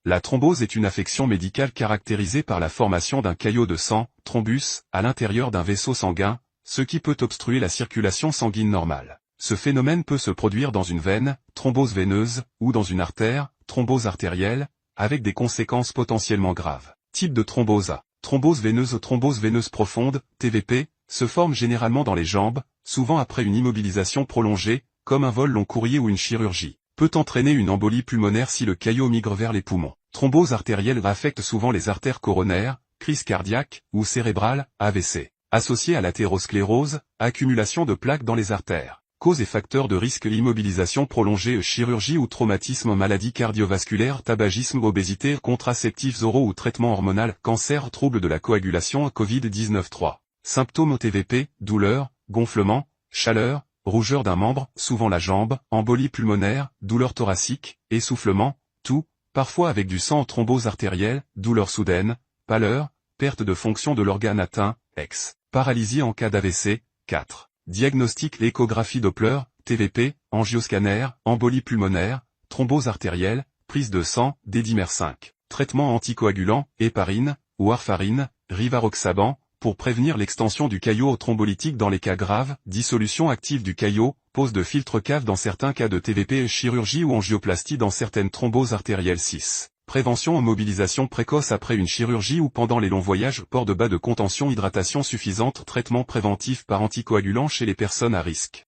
La thrombose est une affection médicale caractérisée par la formation d'un caillot de sang, thrombus, à l'intérieur d'un vaisseau sanguin, ce qui peut obstruer la circulation sanguine normale. Ce phénomène peut se produire dans une veine, thrombose veineuse, ou dans une artère, thrombose artérielle, avec des conséquences potentiellement graves. Type de thrombose A. Thrombose veineuse profonde, TVP, se forme généralement dans les jambes, souvent après une immobilisation prolongée, comme un vol long courrier ou une chirurgie. Peut entraîner une embolie pulmonaire si le caillot migre vers les poumons. Thrombose artérielle affecte souvent les artères coronaires, crise cardiaque, ou cérébrale, AVC. Associée à l'athérosclérose, accumulation de plaques dans les artères. Cause et facteurs de risque: immobilisation prolongée, chirurgie ou traumatisme, maladie cardiovasculaire, tabagisme, obésité, contraceptifs oraux ou traitement hormonal, cancer, troubles de la coagulation, Covid-19. 3. Symptômes TVP, douleur, gonflement, chaleur, rougeur d'un membre, souvent la jambe, embolie pulmonaire, douleur thoracique, essoufflement, toux, parfois avec du sang, thrombose artérielle, douleur soudaine, pâleur, perte de fonction de l'organe atteint, ex. Paralysie en cas d'AVC. 4. Diagnostic: échographie Doppler, TVP, angioscanner, embolie pulmonaire, thrombose artérielle, prise de sang, dédimer 5. Traitement anticoagulant, héparine, ou warfarine, rivaroxaban, pour prévenir l'extension du caillot thrombolytique dans les cas graves, dissolution active du caillot, pose de filtre cave dans certains cas de TVP, chirurgie ou angioplastie dans certaines thromboses artérielles. 6. Prévention en mobilisation précoce après une chirurgie ou pendant les longs voyages, port de bas de contention, hydratation suffisante, traitement préventif par anticoagulant chez les personnes à risque.